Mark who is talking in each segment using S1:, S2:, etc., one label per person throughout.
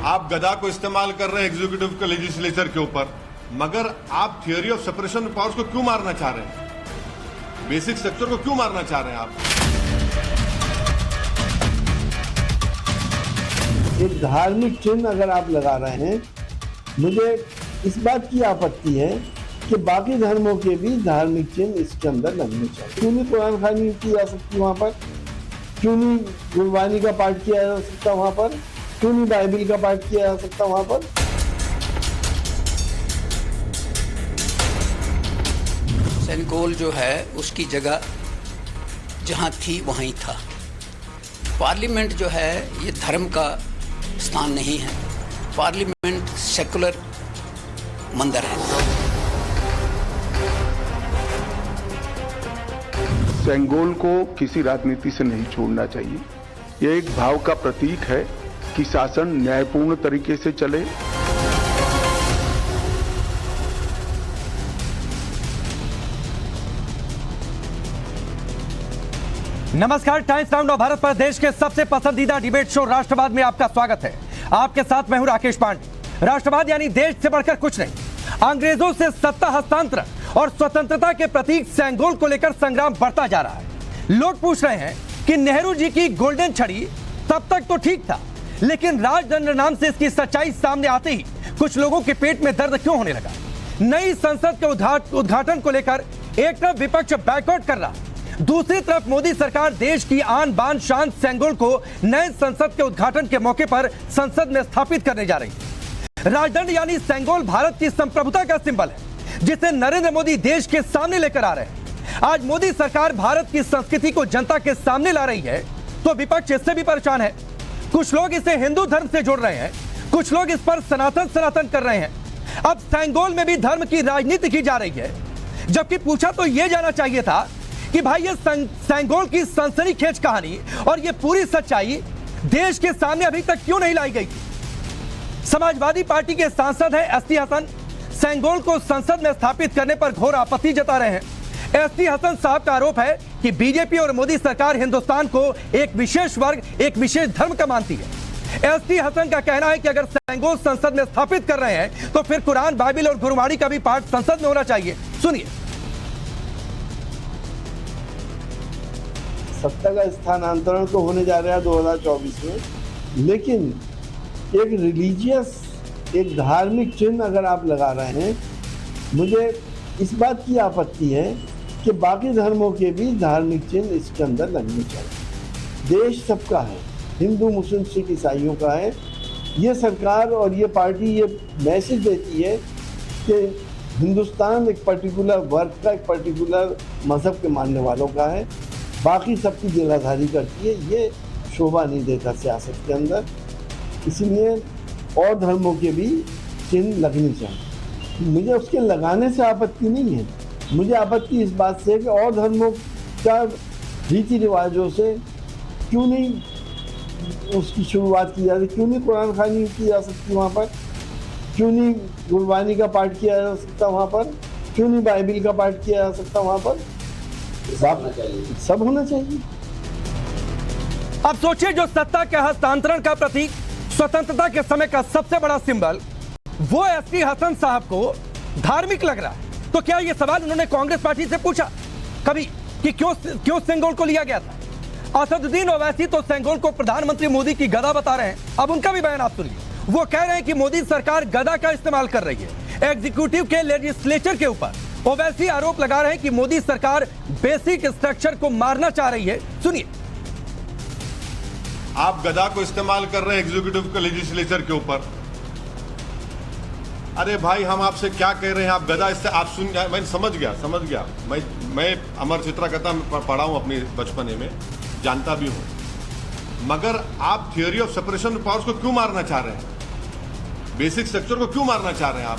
S1: आप गदा को इस्तेमाल कर रहे हैं एग्जीक्यूटिव के लेजिस्लेचर के ऊपर, मगर आप theory of separation of powers को क्यों मारना चाह रहे हैं? बेसिक स्ट्रक्चर को क्यों मारना चाह रहे हैं आप?
S2: एक धार्मिक चिन्ह अगर आप लगा रहे हैं, मुझे इस बात की आपत्ति है कि बाकी धर्मों के भी धार्मिक चिन्ह इसके अंदर लगने चाहिए। क्यों नहीं कुरान खानी की जा सकती वहाँ पर? क्यों नहीं गुरबानी का पाठ किया जा सकता वहाँ पर? क्यों नहीं बाइबिल का पाठ किया जा सकता वहाँ पर?
S3: सेंगोल जो है उसकी जगह जहाँ थी वहीं था। पार्लियामेंट जो है ये धर्म का स्थान नहीं है, पार्लियामेंट सेकुलर मंदिर है।
S4: सेंगोल को किसी राजनीति से नहीं छोड़ना चाहिए। यह एक भाव का प्रतीक है कि शासन न्यायपूर्ण तरीके से चले।
S5: नमस्कार, टाइम्स नाउ भारत पर देश के सबसे पसंदीदा डिबेट शो राष्ट्रवाद में आपका स्वागत है। आपके साथ मैं हूं राकेश पांडे। राष्ट्रवाद यानी देश से बढ़कर कुछ नहीं। अंग्रेजों से सत्ता हस्तांतरण और स्वतंत्रता के प्रतीक सेंगोल को लेकर संग्राम बढ़ता जा रहा है। लोग पूछ रहे हैं कि नेहरू जी की गोल्डन छड़ी तब तक तो ठीक था, लेकिन राजदंड नाम से इसकी सच्चाई सामने आते ही कुछ लोगों के पेट में दर्द क्यों होने लगा? नई संसद के उद्घाटन को लेकर एक तरफ विपक्ष बैकआउट कर रहा, दूसरी तरफ मोदी सरकार देश की आन बान शान सेंगोल को नए संसद के उद्घाटन के मौके पर संसद में स्थापित करने जा रही है। राजदंड यानी सेंगोल भारत की संप्रभुता का सिंबल है, जिसे नरेंद्र मोदी देश के सामने लेकर आ रहे हैं। आज मोदी सरकार भारत की संस्कृति को जनता के सामने ला रही है, तो विपक्ष इससे भी परेशान है। कुछ लोग इसे हिंदू धर्म से जोड़ रहे हैं, कुछ लोग इस पर सनातन कर रहे हैं। अब सेंगोल में भी धर्म की राजनीति की जा रही है, जबकि पूछा तो यह जाना चाहिए था कि भाई ये सेंगोल की सनसनीखेज कहानी और ये पूरी सच्चाई देश के सामने अभी तक क्यों नहीं लाई गई? समाजवादी पार्टी के सांसद हैं एसटी हसन, सेंगोल को संसद में स्थापित करने पर घोर आपत्ति जता रहे हैं। एसटी हसन साहब का आरोप है कि बीजेपी और मोदी सरकार हिंदुस्तान को एक विशेष वर्ग, एक विशेष धर्म का मानती है। एसटी हसन का कहना है कि अगर सेंगोल संसद में स्थापित कर रहे हैं तो फिर कुरान, बाइबिल और गुरबानी का भी पाठ संसद में होना चाहिए। सुनिए।
S2: सत्ता का स्थानांतरण तो होने जा रहा है 2024 में, लेकिन एक रिलीजियस, एक धार्मिक चिन्ह अगर आप लगा रहे हैं, मुझे इस बात की आपत्ति है कि बाकी धर्मों के भी धार्मिक चिन्ह इसके अंदर लगने चाहिए। देश सबका है, हिंदू, मुस्लिम, सिख, ईसाइयों का है। ये सरकार और ये पार्टी ये मैसेज देती है कि हिंदुस्तान एक पर्टिकुलर वर्ग का, एक पर्टिकुलर मजहब के मानने वालों का है, बाकी सबकी जिलाधारी करती है। ये शोभा नहीं देता सियासत के अंदर, इसलिए और धर्मों के भी चिन्ह लगने चाहिए। मुझे उसके लगाने से आपत्ति नहीं है, मुझे आपत्ति इस बात से कि और धर्मों का रीति रिवाजों से क्यों नहीं उसकी शुरुआत की जाती? क्यों नहीं कुरान खानी की जा सकती वहाँ पर? क्यों नहीं गुरबानी का पाठ किया जा सकता वहाँ पर? क्यों नहीं बाइबिल का पाठ किया जा सकता वहाँ पर? सब होना चाहिए।
S5: अब सोचिए, जो सत्ता के हस्तांतरण का प्रतीक, स्वतंत्रता के समय का सबसे बड़ा सिंबल, वो एसटी हसन साहब को धार्मिक लग रहा है। तो क्या ये सवाल उन्होंने कांग्रेस पार्टी से पूछा कभी कि क्यों सेंगोल को लिया गया था? असदुद्दीन ओवैसी तो सेंगोल को प्रधानमंत्री मोदी की गदा बता रहे हैं। अब उनका भी बयान आप सुनिए। वो कह रहे हैं कि मोदी सरकार गदा का इस्तेमाल कर रही है एग्जीक्यूटिव के लेजिस्लेचर के ऊपर। ओवैसी आरोप लगा रहे हैं कि मोदी सरकार बेसिक स्ट्रक्चर को मारना चाह रही है। सुनिए।
S1: आप गदा को इस्तेमाल कर रहे हैं एग्जीक्यूटिव के लेजिस्लेचर के ऊपर। अरे भाई, हम आपसे क्या कह रहे हैं? आप गदा इससे आप सुन, मैं समझ गया। मैं अमर चित्रा कथा पढ़ा हूं अपने बचपने में, जानता भी हूं, मगर आप theory of separation of powers को क्यों मारना चाह रहे हैं? बेसिक स्ट्रक्चर को क्यों मारना चाह रहे हैं?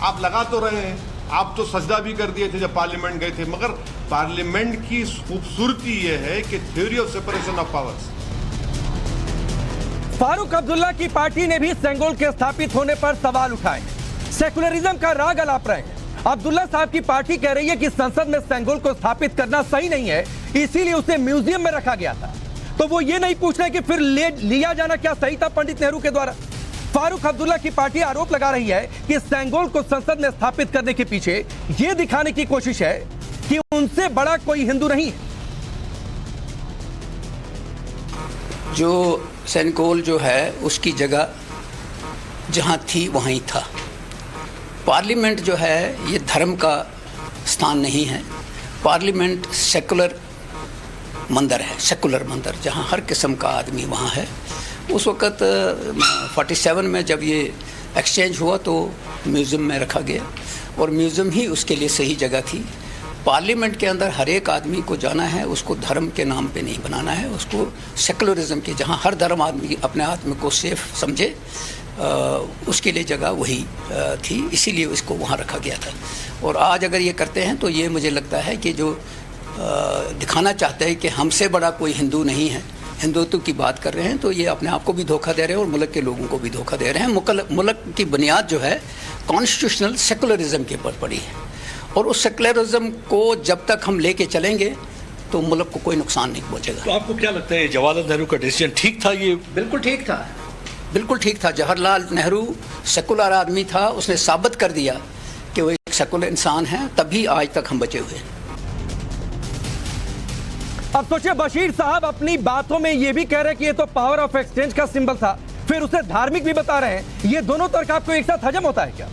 S1: आप लगा तो रहे हैं, आप तो सजदा भी कर दिए थे जब पार्लियामेंट गए थे, मगर पार्लियामेंट की खूबसूरती यह है कि theory of separation of powers.
S5: Farooq Abdullah की पार्टी ने भी सेंगोल के स्थापित होने पर सवाल उठाए, सेकुलरिज्म का राग अलाप रहे हैं। अब्दुल्ला साहब की पार्टी कह रही है कि संसद में सेंगोल को स्थापित करना सही नहीं है, इसीलिए उसे म्यूजियम में रखा गया था। तो वो ये नहीं पूछ रहे कि फिर लिया जाना क्या सही था पंडित नेहरू के द्वारा। फारूक अब्दुल्ला की पार्टी आरोप लगा रही है कि सेंगोल को संसद में स्थापित करने के पीछे यह दिखाने की कोशिश है कि उनसे बड़ा कोई हिंदू नहीं है।
S3: जो सेंगोल जो है उसकी जगह जहां थी वहीं था। पार्लियामेंट जो है ये धर्म का स्थान नहीं है। पार्लियामेंट सेकुलर मंदिर है, सेकुलर मंदिर, जहां हर किस्म का आदमी वहां है। उस वक़्त 47 में जब ये एक्सचेंज हुआ तो म्यूज़ियम में रखा गया और म्यूज़ियम ही उसके लिए सही जगह थी। पार्लियामेंट के अंदर हर एक आदमी को जाना है, उसको धर्म के नाम पे नहीं बनाना है, उसको सेकुलरिज्म के, जहाँ हर धर्म आदमी अपने आत्म को सेफ समझे, उसके लिए जगह वही थी, इसीलिए इसको वहाँ रखा गया था। और आज अगर ये करते हैं तो ये मुझे लगता है कि जो दिखाना चाहते हैं कि हमसे बड़ा कोई हिंदू नहीं है, हिंदुत्व की बात कर रहे हैं, तो ये अपने आप को भी धोखा दे रहे हैं और मुल्क के लोगों को भी धोखा दे रहे हैं। मुल्क की बुनियाद जो है कॉन्स्टिट्यूशनल सेकुलरिज्म के ऊपर पड़ी है और उस सेकुलरिज्म को जब तक हम लेके चलेंगे तो मुल्क को कोई नुकसान नहीं पहुंचेगा।
S6: तो आपको क्या लगता है जवाहरलाल नेहरू का डिसीजन ठीक था? ये
S3: बिल्कुल ठीक था, बिल्कुल ठीक था। जवाहरलाल नेहरू सेकुलर आदमी था, उसने साबित कर दिया कि वो एक सेकुलर इंसान है, तभी आज तक हम बचे हुए हैं।
S5: अब सोचिए, बशीर साहब अपनी बातों में यह भी कह रहे हैं कि ये तो पावर ऑफ एक्सचेंज का सिंबल था, फिर उसे धार्मिक भी बता रहे हैं। ये दोनों तर्क आपको एक साथ हजम होता है क्या?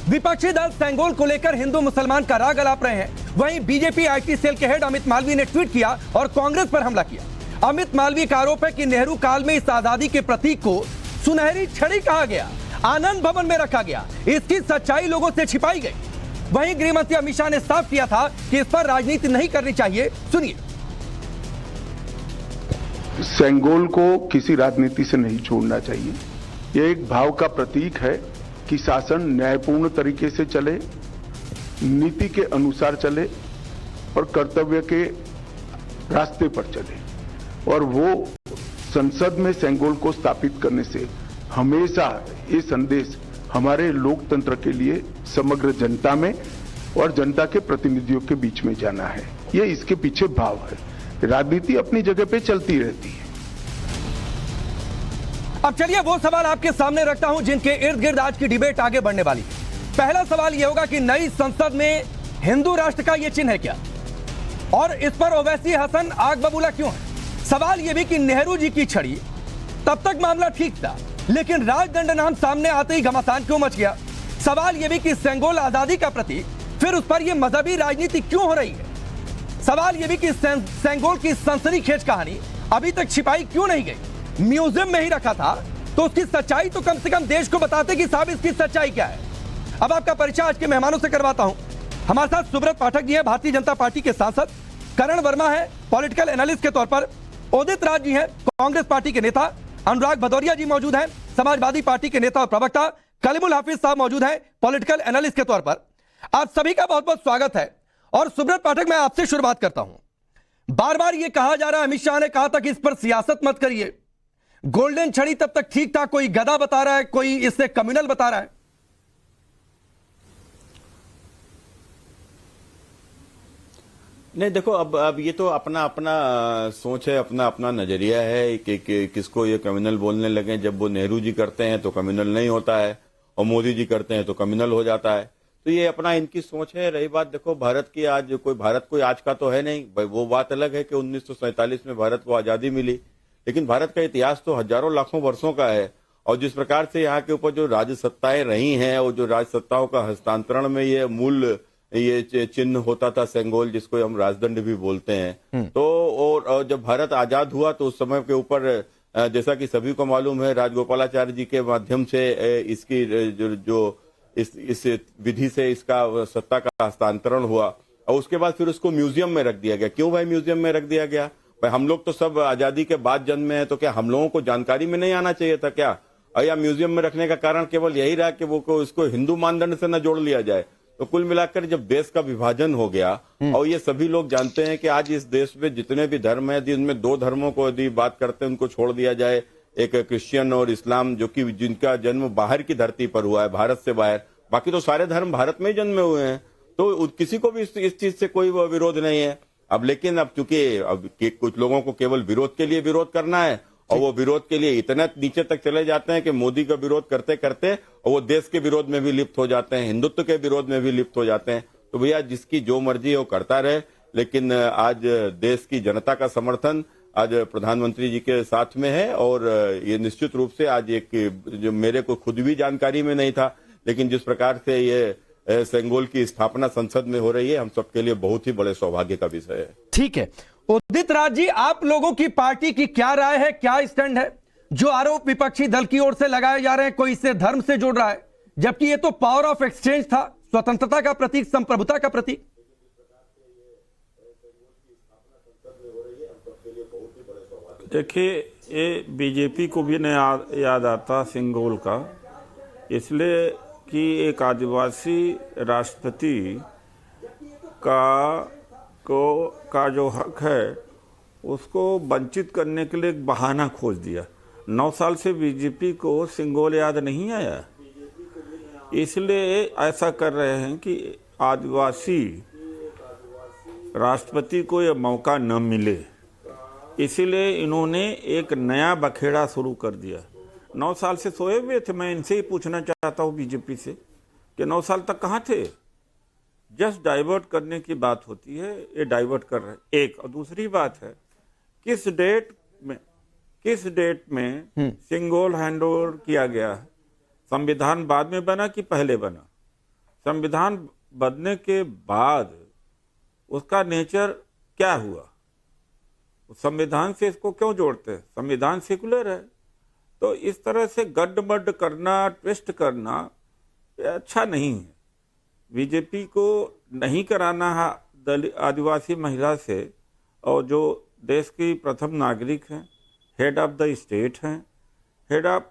S5: विपक्षी दल सेंगोल को लेकर हिंदू मुसलमान का राग अलाप रहे हैं, वहीं बीजेपी आईटी सेल के हेड अमित मालवीय ने ट्वीट किया और कांग्रेस पर हमला किया। अमित मालवीय का आरोप है कि नेहरू काल में इस आजादी के प्रतीक को सुनहरी छड़ी कहा गया, आनंद भवन में रखा गया, इसकी सच्चाई लोगों से छिपाई गई। वहीं गृहमंत्री अमित शाह ने साफ किया था कि इस पर राजनीति नहीं करनी चाहिए। सुनिए।
S4: सेंगोल को किसी राजनीति से नहीं छोड़ना चाहिए। यह एक भाव का प्रतीक है कि शासन न्यायपूर्ण तरीके से चले, नीति के अनुसार चले और कर्तव्य के रास्ते पर चले। और वो संसद में सेंगोल को स्थापित करने से हमेशा ये संदेश हमारे लोकतंत्र के लिए समग्र जनता में और जनता के प्रतिनिधियों के बीच में जाना है। ये इसके पीछे भाव है। राजनीति अपनी जगह पे चलती रहती है।
S5: अब चलिए वो सवाल आपके सामने रखता हूं जिनके इर्द गिर्द आज की डिबेट आगे बढ़ने वाली है। पहला सवाल यह होगा कि नई संसद में हिंदू राष्ट्र का यह चिन्ह है क्या, और इस पर ओवैसी हसन आग बबूला क्यों है? सवाल यह भी कि नेहरू जी की छड़ी, तब तक मामला ठीक था, लेकिन राजदंड नाम सामने आते ही घमासान क्यों मच गया? सवाल यह भी कि सेंगोल आजादी का प्रतीक, फिर उस पर यह मजहबी राजनीति क्यों हो रही है? सवाल यह भी कि सेंगोल की सनसनीखेज कहानी अभी तक छिपाई क्यों नहीं गई? म्यूजियम में ही रखा था तो उसकी सच्चाई तो कम से कम देश को बताते कि साहब इसकी सच्चाई क्या है। अब आपका परिचय आज के मेहमानों से करवाता हूं। हमारे साथ सुब्रत पाठक जी हैं, भारतीय जनता पार्टी के सांसद। करण वर्मा है, पॉलिटिकल एनालिस्ट के तौर पर। उदित राज जी हैं, कांग्रेस पार्टी के नेता। अनुराग भदौरिया जी मौजूद हैं, समाजवादी पार्टी के नेता और प्रवक्ता। कलीमुल हाफिज साहब मौजूद हैं, पॉलिटिकल एनालिस्ट के तौर पर। आप सभी का बहुत बहुत स्वागत है। और सुब्रत पाठक, मैं आपसे शुरुआत करता हूं। बार बार यह कहा जा रहा है, अमित शाह ने कहा था कि इस पर सियासत मत करिए। गोल्डन छड़ी तब तक ठीक था, कोई गधा बता रहा है, कोई इससे कम्युनल बता रहा है।
S7: नहीं देखो, अब ये तो अपना अपना सोच है, अपना अपना नजरिया है कि किसको ये कम्युनल बोलने लगे। जब वो नेहरू जी करते हैं तो कम्युनल नहीं होता है और मोदी जी करते हैं तो कम्युनल हो जाता है। तो ये अपना इनकी सोच है। रही बात, देखो भारत की, आज भारत कोई आज का तो है नहीं। वो बात अलग है कि 1947 में भारत को आजादी मिली, लेकिन भारत का इतिहास तो हजारों लाखों वर्षों का है। और जिस प्रकार से यहाँ के ऊपर जो राजसत्ताएं रही हैं और जो राजसत्ताओं का हस्तांतरण में ये मूल ये चिन्ह होता था सेंगोल, जिसको हम राजदंड भी बोलते हैं। तो और जब भारत आजाद हुआ तो उस समय के ऊपर, जैसा कि सभी को मालूम है, राजगोपालाचार्य जी के माध्यम से इसकी इस विधि से इसका सत्ता का हस्तांतरण हुआ और उसके बाद फिर उसको म्यूजियम में रख दिया गया। क्यों भाई म्यूजियम में रख दिया गया? भाई हम लोग तो सब आजादी के बाद जन्मे हैं, तो क्या हम लोगों को जानकारी में नहीं आना चाहिए था क्या? या म्यूजियम में रखने का कारण केवल यही रहा कि वो इसको हिंदू मानदंड से न जोड़ लिया जाए? तो कुल मिलाकर जब देश का विभाजन हो गया, और ये सभी लोग जानते हैं कि आज इस देश में जितने भी धर्म है, जिनमें दो धर्मों को यदि बात करते हैं उनको छोड़ दिया जाए, एक क्रिश्चियन और इस्लाम, जो कि जिनका जन्म बाहर की धरती पर हुआ है, भारत से बाहर, बाकी तो सारे धर्म भारत में ही जन्मे हुए हैं। तो किसी को भी इस चीज से कोई विरोध नहीं है। अब लेकिन अब चूंकि अब कुछ लोगों को केवल विरोध के लिए विरोध करना है और वो विरोध के लिए इतना नीचे तक चले जाते हैं कि मोदी का विरोध करते करते और वो देश के विरोध में भी लिप्त हो जाते हैं, हिंदुत्व के विरोध में भी लिप्त हो जाते हैं। तो भैया जिसकी जो मर्जी है वो करता रहे, लेकिन आज देश की जनता का समर्थन आज प्रधानमंत्री जी के साथ में है। और ये निश्चित रूप से आज एक जो मेरे को खुद भी जानकारी में नहीं था, लेकिन जिस प्रकार से ये सेंगोल की स्थापना संसद में हो रही है, हम सबके लिए बहुत ही बड़े सौभाग्य का विषय है।
S5: ठीक है उदित राज जी, आप लोगों की पार्टी की क्या राय है, क्या स्टैंड है? जो आरोप विपक्षी दल की ओर से लगाए जा रहे हैं, कोई इसे धर्म से जोड़ रहा है, जबकि ये तो पावर ऑफ एक्सचेंज था, स्वतंत्रता का प्रतीक, संप्रभुता का प्रतीक।
S8: देखिए, ये बीजेपी को भी नहीं याद आता सिंगोल का, इसलिए कि एक आदिवासी राष्ट्रपति का जो हक है उसको वंचित करने के लिए एक बहाना खोज दिया। 9 साल से बीजेपी को सिंगोल याद नहीं आया, इसलिए ऐसा कर रहे हैं कि आदिवासी राष्ट्रपति को यह मौका न मिले, इसीलिए इन्होंने एक नया बखेड़ा शुरू कर दिया। 9 साल से सोए हुए थे। मैं इनसे ही पूछना चाहता हूँ बीजेपी से कि 9 साल तक कहाँ थे? जस्ट डाइवर्ट करने की बात होती है, ये डाइवर्ट कर रहे हैं। एक और दूसरी बात है, किस डेट में सिंगोल हैंडओवर किया गया है? संविधान बाद में बना कि पहले बना? संविधान बनने के बाद उसका नेचर क्या हुआ? संविधान से इसको क्यों जोड़ते हैं? संविधान सेकुलर है। तो इस तरह से गड्ढ-मड्ढ करना, ट्विस्ट करना अच्छा नहीं है। बीजेपी को नहीं कराना है आदिवासी महिला से, और जो देश की प्रथम नागरिक हैं, हेड ऑफ द स्टेट हैं, हेड ऑफ,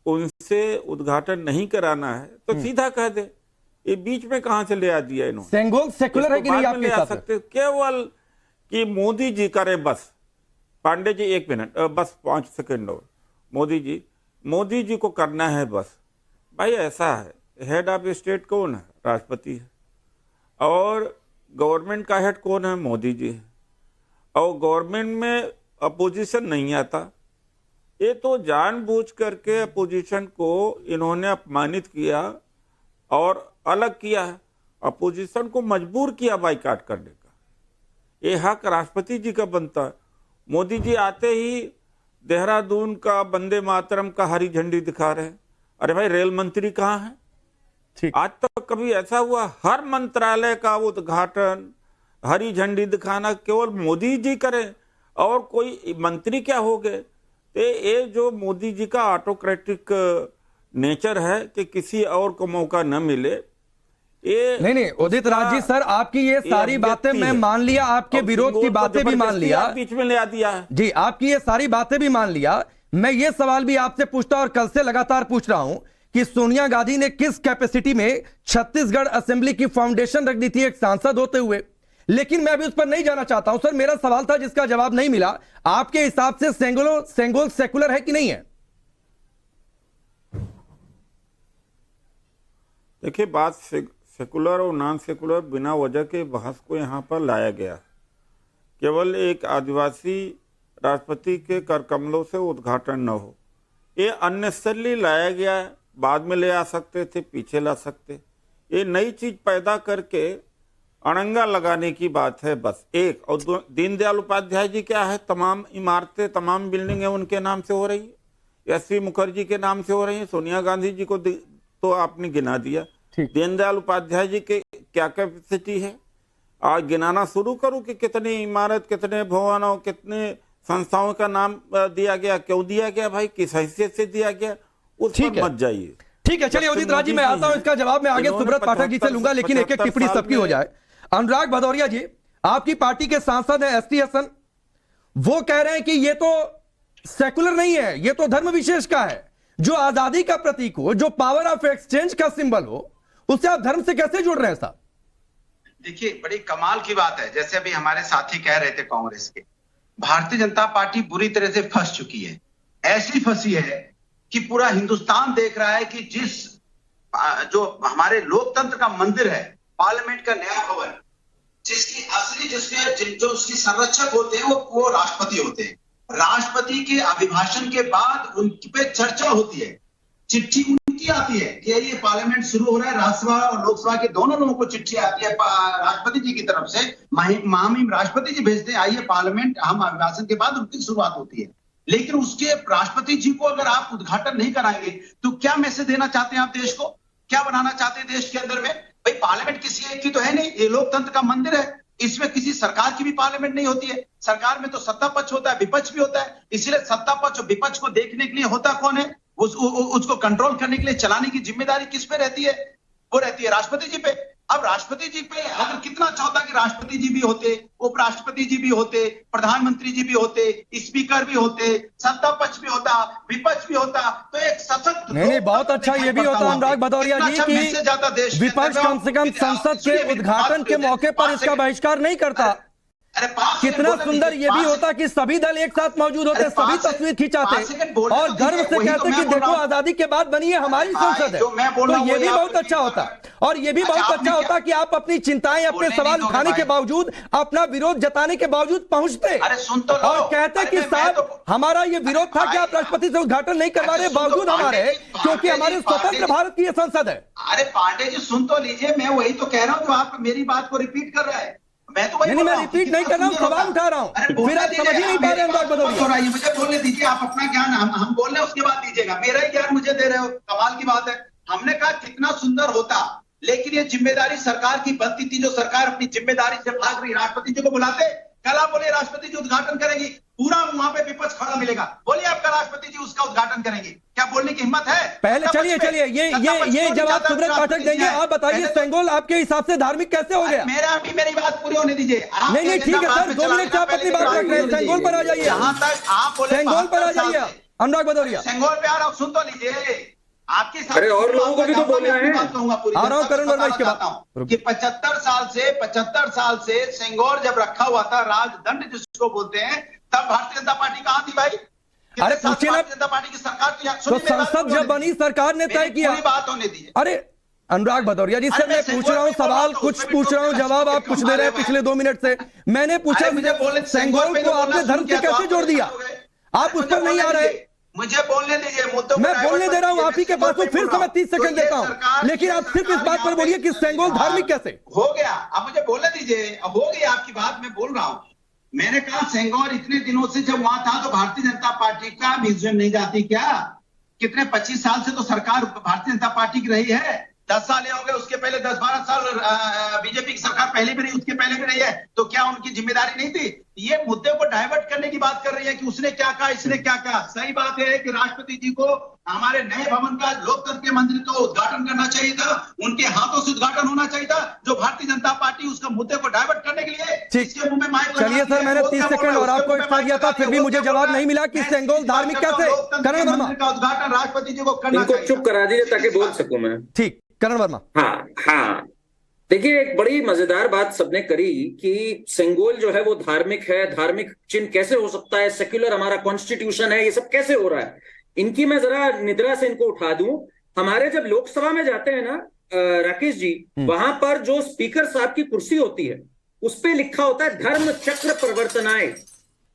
S8: उनसे उद्घाटन नहीं कराना है तो सीधा कह दे। ये बीच में कहां से ले आ दिया इन्होंने?
S5: सेंगोल सेकुलर है कि नहीं आपके हिसाब से?
S8: केवल कि मोदी जी करे बस। पांडे जी 1 मिनट, बस 5 सेकंड और। मोदी जी को करना है बस। भाई ऐसा है, हेड ऑफ स्टेट कौन है? राष्ट्रपति है। और गवर्नमेंट का हेड कौन है? मोदी जी है। और गवर्नमेंट में अपोजिशन नहीं आता। ये तो जानबूझ करके अपोजिशन को इन्होंने अपमानित किया और अलग किया है। अपोजिशन को मजबूर किया बाइकाट करने का। ये हक राष्ट्रपति जी का बनता है। मोदी जी आते ही देहरादून का वंदे मातरम का हरी झंडी दिखा रहे हैं। अरे भाई, रेल मंत्री कहाँ है? आज तक कभी ऐसा हुआ? हर मंत्रालय का उद्घाटन, हरी झंडी दिखाना केवल मोदी जी करें और कोई मंत्री क्या हो गए? ये जो मोदी जी का ऑटोक्रेटिक नेचर है कि किसी और को मौका न मिले, ये
S5: नहीं उदित राज जी, सर आपकी ये सारी बातें मैं मान लिया, आपके विरोध की बातें भी मान लिया,
S8: बीच में ले आ दिया है
S5: जी, आपकी ये सारी बातें भी मान लिया। मैं ये सवाल भी आपसे पूछता और कल से लगातार पूछ रहा हूं कि सोनिया गांधी ने किस कैपेसिटी में छत्तीसगढ़ असेंबली की फाउंडेशन रख दी थी एक सांसद होते हुए, लेकिन मैं अभी उस पर नहीं जाना चाहता हूं। सर मेरा सवाल था जिसका जवाब नहीं मिला, आपके हिसाब से सेंगोल सेकुलर है कि नहीं है?
S8: देखिए, बात सेकुलर और नॉन सेकुलर बिना वजह के बहस को यहाँ पर लाया गया। केवल एक आदिवासी राष्ट्रपति के कर कमलों से उद्घाटन न हो, ये अननेसेसरली लाया गया। बाद में ले आ सकते थे, पीछे ला सकते। ये नई चीज पैदा करके अड़ंगा लगाने की बात है बस। एक और दीनदयाल उपाध्याय जी क्या है, तमाम इमारतें, तमाम बिल्डिंगें उनके नाम से हो रही है, एस.वी. मुखर्जी के नाम से हो रही है, सोनिया गांधी जी को तो आपने गिना दिया। दीनदयाल उपाध्याय जी के क्या कैपेसिटी है? आज गिनाना शुरू करूं कि कितनी इमारत, कितने भवन और कितने संस्थाओं का नाम दिया गया, क्यों दिया गया भाई, किस हैसियत से दिया गया, उस पर मत जाइए।
S5: ठीक है, चलिए उदित राज जी, मैं आता हूं, इसका जवाब मैं आगे सुब्रत पाठक जी से लूंगा, लेकिन एक एक टिप्पणी सबकी हो जाए। अनुराग भदौरिया जी, आपकी पार्टी के सांसद हैं एस.टी. हसन, वो कह रहे हैं कि ये तो सेकुलर नहीं है, ये तो धर्म विशेष का है। जो आजादी का प्रतीक हो, जो पावर ऑफ एक्सचेंज का सिंबल हो, उससे आप धर्म से कैसे जुड़ रहे हैं साहब?
S9: देखिए, बड़ी कमाल की बात है, जैसे अभी हमारे साथी कह रहे थे कांग्रेस के, भारतीय जनता पार्टी बुरी तरह से फंस चुकी है। ऐसी फंसी है कि पूरा हिंदुस्तान देख रहा है कि जो हमारे लोकतंत्र का मंदिर है, पार्लियामेंट का नया भवन, जिसके जो उसके संरक्षक होते हैं वो राष्ट्रपति होते हैं। राष्ट्रपति के अभिभाषण के बाद उन पे चर्चा होती है, चिट्ठी उनकी आती है कि ये पार्लियामेंट शुरू हो रहा है, राज्यसभा और लोकसभा के दोनों लोगों को चिट्ठी आती है राष्ट्रपति जी की तरफ से, महामहिम राष्ट्रपति जी भेजते हैं, आइए पार्लियामेंट, हम अभिभाषण के बाद उनकी शुरुआत होती है। लेकिन उसके राष्ट्रपति जी को अगर आप उद्घाटन नहीं कराएंगे तो क्या मैसेज देना चाहते हैं आप देश को, क्या बनाना चाहते हैं देश के अंदर में? भाई पार्लियामेंट किसी एक की तो है नहीं, ये लोकतंत्र का मंदिर है, इसमें किसी सरकार की भी पार्लियामेंट नहीं होती है। सरकार में तो सत्ता पक्ष होता है, विपक्ष भी होता है, इसीलिए सत्ता पक्ष और विपक्ष को देखने के लिए होता कौन है? उसको कंट्रोल करने के लिए चलाने की जिम्मेदारी किस पे रहती है? वो रहती है राष्ट्रपति जी पे। अब राष्ट्रपति जी पे अगर कितना चाहता कि राष्ट्रपति जी भी होते, उपराष्ट्रपति जी भी होते, प्रधानमंत्री जी भी होते, स्पीकर भी होते, सत्ता पक्ष भी होता, विपक्ष भी होता, तो एक सशक्त
S5: नहीं, बहुत अच्छा ये भी होता अनुराग भदौरिया जी कि विपक्ष कम से कम संसद के उद्घाटन के मौके पर इसका बहिष्कार नहीं करता। कितना सुंदर ये भी होता कि सभी दल एक साथ मौजूद होते, सभी तस्वीर खिंचाते और गर्व से कहते कि देखो आजादी के बाद बनी है हमारी संसद है। तो ये भी बहुत अच्छा होता और ये भी बहुत अच्छा होता कि आप अपनी चिंताएं, अपने सवाल उठाने के बावजूद, अपना विरोध जताने के बावजूद पहुंचते और कहते कि साहब हमारा ये विरोध था कि आप राष्ट्रपति से उद्घाटन नहीं करवा रहे, बावजूद हमारे, क्योंकि हमारे स्वतंत्र भारत की ये संसद है।
S9: अरे पांडे जी सुन तो लीजिए, मैं वही तो कह रहा हूँ, जो आप मेरी बात को रिपीट कर रहा है। मैं तो
S5: नहीं, मैं रिपीट नहीं कर रहा हूँ, सवाल उठा रहा हूँ, फिर आप समझ ही नहीं पा रहे अनुराग भदौरिया।
S9: मुझे बोलने दीजिए, आप अपना ज्ञान हम बोल रहे हैं उसके बाद दीजिएगा, मेरा ही ज्ञान मुझे दे रहे हो, कमाल की बात है। हमने कहा कितना सुंदर होता, लेकिन ये जिम्मेदारी सरकार की बनती थी, जो सरकार अपनी जिम्मेदारी से भाग रही। राष्ट्रपति जी को बुलाते, कल आप बोले राष्ट्रपति जी उद्घाटन करेंगी, पूरा वहां पे विपक्ष खड़ा मिलेगा, बोलिए आपका राष्ट्रपति जी उसका उद्घाटन करेंगे, क्या बोलने की हिम्मत है?
S5: पहले चलिए ये जवाब सुब्रत पाठक देंगे। आप बताइए सेंगोल आपके हिसाब से धार्मिक कैसे हो गया?
S9: मेरी बात पूरी होने दीजिए।
S5: नहीं ठीक है सर, 2 मिनट आप अपनी बात रख रहे हैं, सेंगोल पर आ जाइए,
S9: जहां तक आप बोले
S5: सेंगोल पर आ जाइए अनुराग भदौरिया।
S9: सेंगोल पे आ रहा हूं, सुन तो लीजिए आपके साथ।
S10: अरे और लोगों को भी तो बोलना है।
S5: आ रहा हूं करण वर्मा इसके बाद
S9: कि 75 साल से सेंगोल जब रखा हुआ था, राजदंड जिसको बोलते हैं, तब भारतीय जनता पार्टी कहां थी भाई?
S5: अरे पूछिए ना,
S9: भारतीय जनता पार्टी की सरकार
S5: तो संसद जब बनी सरकार ने तय किया।
S9: बात होने दीजिए।
S5: अरे अनुराग भदौरिया जी से मैं पूछ रहा हूँ सवाल, कुछ पूछ रहा हूँ, जवाब आप कुछ दे रहे हैं पिछले 2 मिनट से। मैंने पूछा सेंगोल को आपने धर्म से कैसे जोड़ दिया, आप उस पर नहीं आ रहे।
S9: मुझे बोलने दीजिए, मुद्दों
S5: मैं बोलने दे रहा हूं, आप ही के पास हूं, फिर से मैं 30 सेकंड देता हूं, लेकिन आप सिर्फ इस बात पर बोलिए कि सेंगोल धार्मिक कैसे
S9: हो गया। अब मुझे बोलने दीजिए, हो गई आपकी बात, मैं बोल रहा हूं। मैंने कहा सेंगोल इतने दिनों से जब वहां था तो भारतीय जनता पार्टी का म्यूजियम नहीं जाती क्या? कितने 25 साल से तो सरकार भारतीय जनता पार्टी की रही है, 10 साल हो गए, उसके पहले 10-12 साल बीजेपी की सरकार पहले भी रही, उसके पहले भी रही है, तो क्या उनकी जिम्मेदारी नहीं थी? ये मुद्दे को डाइवर्ट करने की बात कर रही है कि उसने क्या कहा, इसने क्या कहा। सही बात है कि राष्ट्रपति जी को हमारे नए भवन का, लोकतंत्र के मंदिर का उद्घाटन करना चाहिए था, उनके हाथों से उद्घाटन होना चाहिए था, जो भारतीय जनता पार्टी उसका मुद्दे को डाइवर्ट करने के लिए इसके मुंह में माइक।
S5: चलिए सर, मैंने 30 सेकंड और आपको एक्स्ट्रा दिया था, फिर भी मुझे जवाब नहीं मिला कि सेंगोल धार्मिक कैसे। करण वर्मा
S9: का उद्घाटन राष्ट्रपति जी को करना
S10: इनको
S9: चाहिए।
S10: चुप करा दीजिए ताकि बोल सकूं मैं।
S5: ठीक, करण वर्मा।
S10: हाँ देखिए, एक बड़ी मजेदार बात सबने करी कि सेंगोल जो है वो धार्मिक है, धार्मिक चिन्ह कैसे हो सकता है, सेक्युलर हमारा कॉन्स्टिट्यूशन है, ये सब कैसे हो रहा है। इनकी मैं जरा निद्रा से इनको उठा दूं। हमारे जब लोकसभा में जाते हैं ना राकेश जी, वहां पर जो स्पीकर साहब की कुर्सी होती है उस पे लिखा होता है धर्म चक्र प्रवर्तनाएं।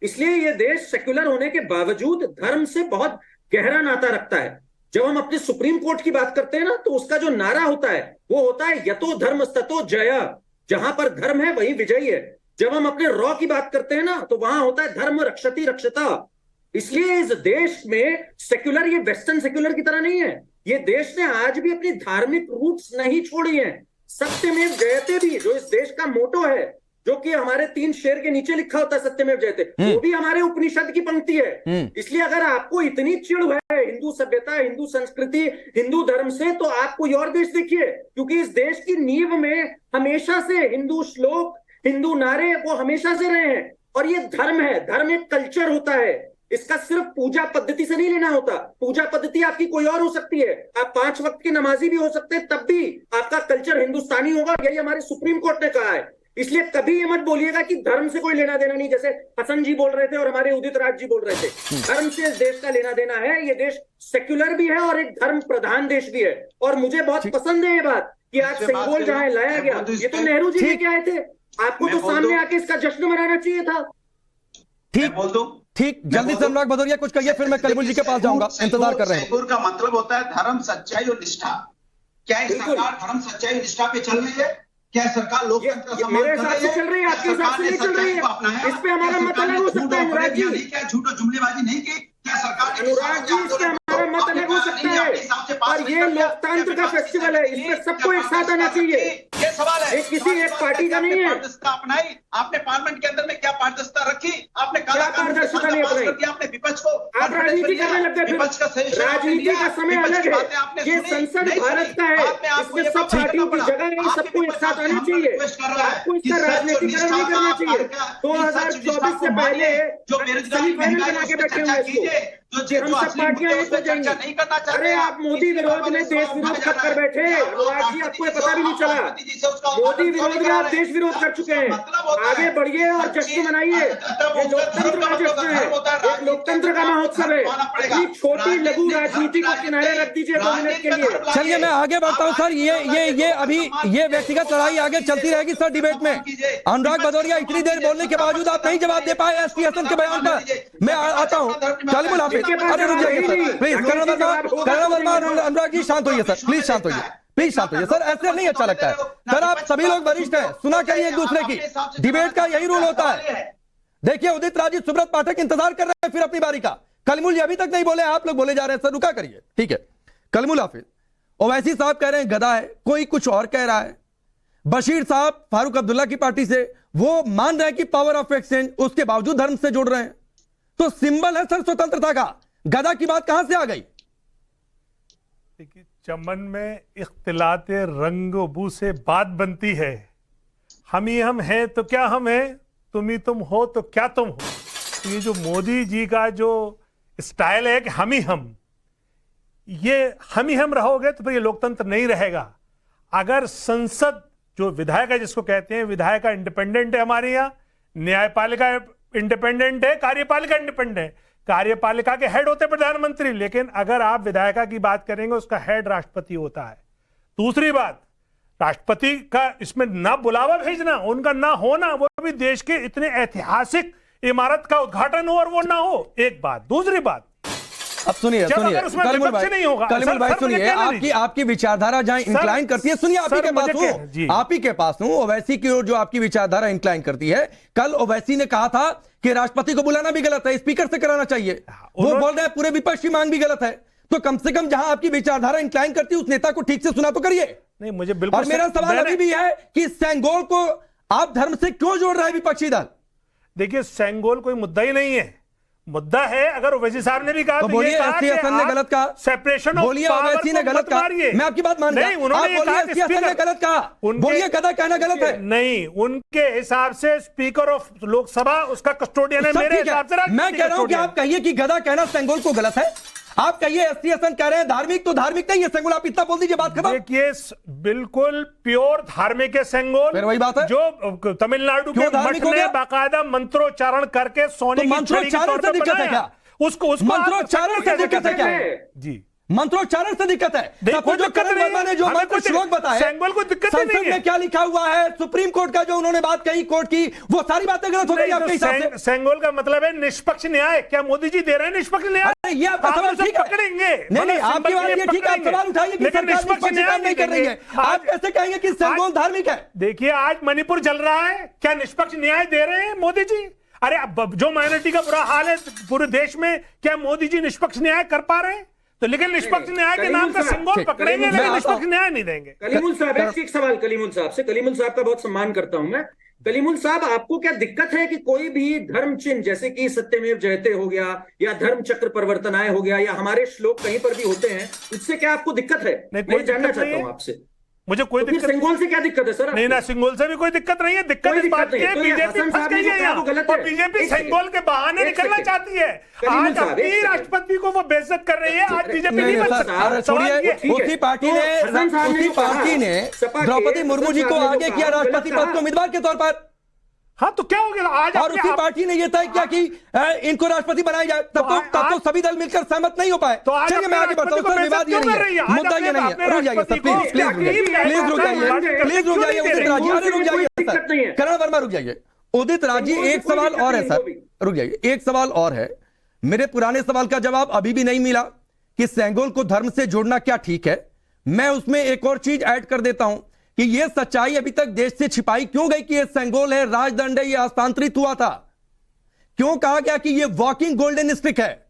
S10: इसलिए ये देश सेक्युलर होने के बावजूद धर्म से बहुत गहरा नाता रखता है। जब हम अपने सुप्रीम कोर्ट की बात करते हैं ना, तो उसका जो नारा होता है वो होता है यतो धर्म ततो जय, जहां पर धर्म है वही विजयी है। जब हम अपने रॉ की बात करते हैं ना, तो वहां होता है धर्म रक्षति रक्षता। इसलिए इस देश में सेक्युलर, ये वेस्टर्न सेक्युलर की तरह नहीं है, ये देश ने आज भी अपनी धार्मिक रूट्स नहीं छोड़ी हैं। सत्यमेव जयते भी जो इस देश का मोटो है, जो कि हमारे 3 शेर के नीचे लिखा होता है सत्यमेव जयते, वो भी हमारे उपनिषद की पंक्ति है। इसलिए अगर आपको इतनी चिढ़ है हिंदू सभ्यता, हिंदू संस्कृति, हिंदू धर्म से, तो आप कोई और देश देखिए, क्योंकि इस देश की नींव में हमेशा से हिंदू श्लोक, हिंदू नारे वो हमेशा से रहे हैं। और ये धर्म है, धर्म एक कल्चर होता है, इसका सिर्फ पूजा पद्धति से नहीं लेना होता। पूजा पद्धति आपकी कोई और हो सकती है, आप 5 वक्त के नमाजी भी हो सकते हैं, तब भी आपका कल्चर हिंदुस्तानी होगा। यही हमारे सुप्रीम कोर्ट ने कहा है। इसलिए कभी ये मत बोलिएगा कि धर्म से कोई लेना देना नहीं, जैसे हसन जी बोल रहे थे और हमारे उदित राज जी बोल रहे थे। धर्म से इस देश का लेना देना है। ये देश सेक्युलर भी है और एक धर्म प्रधान देश भी है। और मुझे बहुत पसंद है ये बात कि आज सेंगोल जहां लाया गया, ये तो नेहरू जी लेके आए थे। आपको तो सामने आके इसका जश्न मनाना चाहिए था।
S9: ठीक बोल दूं,
S5: ठीक, जल्दी से अनुराग भदौरिया कुछ कहिए, फिर मैं कलीमुल जी के पास जाऊंगा, इंतजार कर रहे हैं।
S9: सेकुलर का मतलब होता है धर्म, सच्चाई और निष्ठा। क्या ये सरकार धर्म, सच्चाई, निष्ठा पे चल रही है? क्या सरकार लोकतंत्र का सम्मान कर रही है?
S10: चल रही है, आपके हिसाब से नहीं चल रही है। इस पे हमारा मत अलग हो सकता है अनुराग जी।
S9: क्या झूठ और जुमलेबाजी नहीं की? क्या सरकार ने
S10: अनुराग जी, इस पे हमारा मत अलग हो सकता है, और ये लोकतंत्र का फेस्टिवल है, इसमें सबको एक साथ आना चाहिए।
S9: ये सवाल है,
S10: ये किसी एक पार्टी का नहीं है।
S9: पारदर्शिता अपनाई आपने, पार्लियामेंट के अंदर में क्या पारदर्शिता रखी आपने? काला कानून
S10: पारदर्शिता नहीं अपनाई?
S9: आपने विपक्ष को
S10: आप राजनीति करने लग गए।
S9: विपक्ष का सही
S10: राजनीति का समय अलग है, ये संसद भारत का है, इसमें सब पार्टियों की जगह नहीं, सबको एक साथ आनी चाहिए। आपको इसका राजनीतिकरण नहीं करना चाहिए। 2024 से पहले
S9: जो बेरोजगारी
S10: बना के बैठे हुए इसको, हम सब पार्टियां एक हो जाएंगी।
S9: नहीं करना चाहते।
S10: अरे आप मोदी विरोध में देश विरोध कर बैठे, अनुराग जी आपको पता भी नहीं चला। मोदी विरोध में आप देश विरोध कर चुके हैं। आगे बढ़िए और जश्न मनाइए, ये लोकतंत्र का जश्न है, एक लोकतंत्र का महोत्सव है। अपनी छोटी लघु राजनीति को किनारे रख दीजिए 2 मिनट के लिए।
S5: चलिए मैं आगे बढ़ता हूं सर, ये अभी ये व्यक्तिगत लड़ाई आगे चलती रहेगी सर डिबेट में। अनुराग भदौरिया इतनी देर बोलने के बावजूद आप नहीं जवाब दे पाए एसटी हसन के बयान पर। मैं आता हूं, कलीमुल हाफिज, अरे रुक जाइए सर प्लीज, करण वर्मा अनुराग जी शांत होइए सर, प्लीज शांत होइए, प्लीज शांत होइए सर, ऐसे नहीं अच्छा लगता है सर। आप सभी लोग वरिष्ठ हैं, सुना करिए एक दूसरे की, डिबेट का यही रूल होता है। देखिए उदित राजी, सुब्रत पाठक इंतजार कर रहे हैं फिर अपनी बारी का। कलीमुल जी अभी तक नहीं बोले, आप लोग बोले जा रहे हैं सर, रुका करिए, ठीक है। कलीमुल हाफिज, ओवैसी साहब कह रहे हैं गधा है, कोई कुछ और कह रहा है। बशीर साहब फारूक अब्दुल्ला की पार्टी से, वो मान रहे हैं कि पावर ऑफ एक्सचेंज, उसके बावजूद धर्म से जोड़ रहे हैं। तो सिंबल है सर स्वतंत्रता का, गधा की बात कहां से आ गई?
S11: देखिए, चमन में इख्तिलाते रंग बू से बात बनती है। हम ही हम हैं तो क्या हम हैं, तुम ही तुम हो तो क्या तुम हो। तो ये जो मोदी जी का जो स्टाइल है कि हम ही हम रहोगे तो फिर ये लोकतंत्र नहीं रहेगा। अगर संसद जो विधायक है, जिसको कहते हैं विधायिका इंडिपेंडेंट है हमारे यहाँ, न्यायपालिका इंडिपेंडेंट है, कार्यपालिका इंडिपेंडेंट है। कार्यपालिका के हेड होते प्रधानमंत्री, लेकिन अगर आप विधायिका की बात करेंगे उसका हेड राष्ट्रपति होता है। दूसरी बात, राष्ट्रपति का इसमें ना बुलावा भेजना, उनका ना होना, वो भी देश के इतने ऐतिहासिक इमारत का उद्घाटन हो और वो ना हो, एक बात। दूसरी बात,
S5: अब सुनिए कलीमुल भाई सुनिए, आपकी विचारधारा जहां इंक्लाइन करती है, सुनिए आप ही के पास हूं, ओवैसी की ओर जो आपकी विचारधारा इंक्लाइन करती है। कल ओवैसी ने कहा था कि राष्ट्रपति को बुलाना भी गलत है, स्पीकर से कराना चाहिए। वो बोल रहे हैं पूरे विपक्ष की मांग भी गलत है। तो कम से कम जहां आपकी विचारधारा इंक्लाइन करती है उस नेता को ठीक से सुना तो करिए।
S11: नहीं, मुझे बिल्कुल।
S5: और मेरा सवाल अभी भी है कि सेंगोल को आप धर्म से क्यों जोड़ रहे हैं विपक्षी दल?
S11: देखिए, सेंगोल कोई मुद्दा ही नहीं है। मुद्दा है, अगर ओवैसी साहब ने भी कहा
S5: तो बोलिए एसटी हसन ने गलत कहा,
S11: सेपरेशन ऑफ
S5: बोलिए ओवैसी ने गलत कहा, मैं आपकी बात मान रहा हूं, उन्होंने कहा एसटी हसन ने गलत कहा, बोलिए गधा कहना गलत है।
S11: नहीं, उनके हिसाब से स्पीकर ऑफ लोकसभा उसका कस्टोडियन है, मेरे हिसाब से
S5: मैं कह रहा हूं कि आप कहिए कि गधा कहना सेंगोल को गलत है, आप कहिए एसटी हसन कह रहे हैं धार्मिक, तो धार्मिक नहीं है सेंगोल, आप इतना बोल दीजिए, बात खत्म।
S11: देखिए, बिल्कुल प्योर धार्मिक है सेंगोल,
S5: फिर वही बात है
S11: जो तमिलनाडु के मठ में बाकायदा मंत्रोच्चारण करके सोने की छड़ी के तौर पर बनाया। उसको
S5: मंत्रोच्चारण से दिक्कत है क्या?
S11: जी,
S5: मंत्रोच्चारण से दिक्कत है। देखो जो करण वर्मा ने जो मंत्र श्लोक बताए,
S11: सेंगोल को दिक्कत नहीं है।
S5: संसद में क्या लिखा हुआ है, सुप्रीम कोर्ट का जो उन्होंने बात कही, कोर्ट की, वो सारी बातें गलत हो गई आपके हिसाब से।
S11: सेंगोल का मतलब है निष्पक्ष न्याय। क्या मोदी जी दे रहे हैं निष्पक्ष न्याय?
S5: ये आपका सवाल ठीक है,
S11: पकड़ेंगे।
S5: नहीं, आपकी बात ये ठीक है, आप सवाल उठाइए कि सरकार निष्पक्ष न्याय नहीं कर रही है। आप कैसे कहेंगे कि सेंगोल धार्मिक है?
S11: देखिए, आज मणिपुर जल रहा है, क्या निष्पक्ष न्याय दे रहे हैं मोदी जी? अरे जो माइनॉरिटी का बुरा हाल है पूरे देश में, क्या मोदी जी निष्पक्ष न्याय कर पा रहे हैं? तो लेकिन निष्पक्ष न्याय के नाम का सिंबल पकड़ेंगे, लेकिन निष्पक्ष न्याय नहीं देंगे।
S10: कलीमुल साहब, एक सवाल कलीमुल साहब से। कलीमुल साहब का बहुत सम्मान करता हूं मैं। कलीमुल साहब, आपको क्या दिक्कत है कि कोई भी धर्म चिन्ह जैसे कि सत्यमेव जयते हो गया या धर्म चक्र परिवर्तनाय हो गया या हमारे श्लोक कहीं पर भी होते हैं, उससे क्या आपको दिक्कत है? मैं जानना चाहता हूं आपसे।
S11: मुझे कोई दिक्कत,
S10: सिंगोल से क्या दिक्कत है सर?
S11: नहीं ना, सिंगोल से भी कोई दिक्कत नहीं है। दिक्कत इस बात की है बीजेपी फंस गई है यहाँ, और बीजेपी सिंगोल के बहाने निकलना चाहती है। आज अपनी राष्ट्रपति को वो बेइज्जत कर रही है, आज बीजेपी नहीं बन सकती।
S5: उसी पार्टी ने द्रौपदी मुर्मू जी को आगे किया राष्ट्रपति पद के उम्मीदवार के तौर पर।
S11: हाँ, तो क्या हो गया आज?
S5: और उसी पार्टी ने यह तय किया कि इनको राष्ट्रपति बनाया जाए, तब तो सभी दल मिलकर सहमत नहीं हो पाए। चलिए मैं आगे बढ़ता हूं सर, विवाद ये नहीं है, मुद्दा ये नहीं है। रुक जाइए सर, प्लीज रुक जाइए, उदित राजी, अरे रुक जाइए सर, करण वर्मा रुक जाइए। उदित राजी, एक सवाल और है सर, रुक जाइए, एक सवाल और है। मेरे पुराने सवाल का जवाब अभी भी नहीं मिला कि सेंगोल को धर्म से जोड़ना क्या ठीक है। मैं उसमें एक और चीज ऐड कर देता हूं कि यह सच्चाई अभी तक देश से छिपाई क्यों गई कि यह सेंगोल है, राजदंड है, यह हस्तांतरित हुआ था? क्यों कहा गया कि यह वॉकिंग गोल्डन स्टिक है?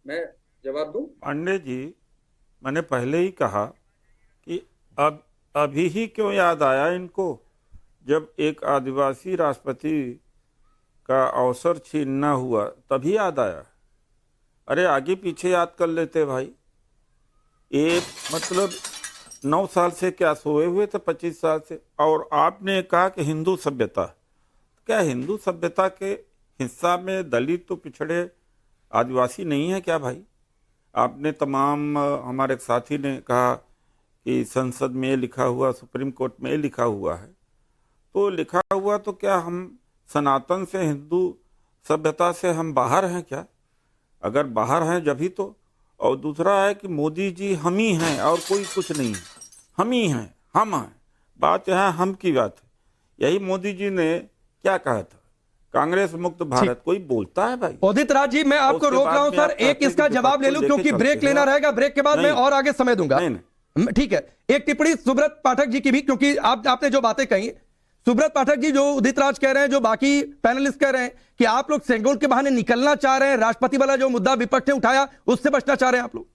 S10: मैं जवाब दूं?
S8: पांडे जी, मैंने पहले ही कहा कि अब अभी ही क्यों याद आया इनको, जब एक आदिवासी राष्ट्रपति का अवसर छीनना हुआ तभी याद आया। अरे आगे पीछे याद कर लेते भाई। ये मतलब 9 साल से क्या सोए हुए थे, 25 साल से। और आपने कहा कि हिंदू सभ्यता, क्या हिंदू सभ्यता के हिस्सा में दलित तो पिछड़े आदिवासी नहीं है क्या भाई? आपने तमाम, हमारे साथी ने कहा कि संसद में लिखा हुआ, सुप्रीम कोर्ट में लिखा हुआ है, तो लिखा हुआ तो क्या हम सनातन से, हिंदू सभ्यता से हम बाहर हैं क्या? अगर बाहर हैं जब ही तो। और दूसरा है कि मोदी जी हम ही हैं और कोई कुछ नहीं है, हम ही हैं, हम हैं। बात यहाँ हम की बात है। यही मोदी जी ने क्या कहा था, कांग्रेस मुक्त भारत। कोई बोलता है भाई?
S5: उदित राज जी, मैं आपको रोक रहा हूं सर, एक इसका जवाब ले लूं क्योंकि ब्रेक लेना रहेगा, ब्रेक के बाद मैं और आगे समय दूंगा। ठीक है, एक टिप्पणी सुब्रत पाठक जी की भी, क्योंकि आपने जो बातें कही, सुब्रत पाठक जी, जो उदित राज कह रहे हैं, जो बाकी पैनलिस्ट कह रहे हैं कि आप लोग सेंगोल के बहाने निकलना चाह रहे हैं, राष्ट्रपति वाला जो मुद्दा विपक्ष ने उठाया उससे बचना चाह रहे हैं आप लोग।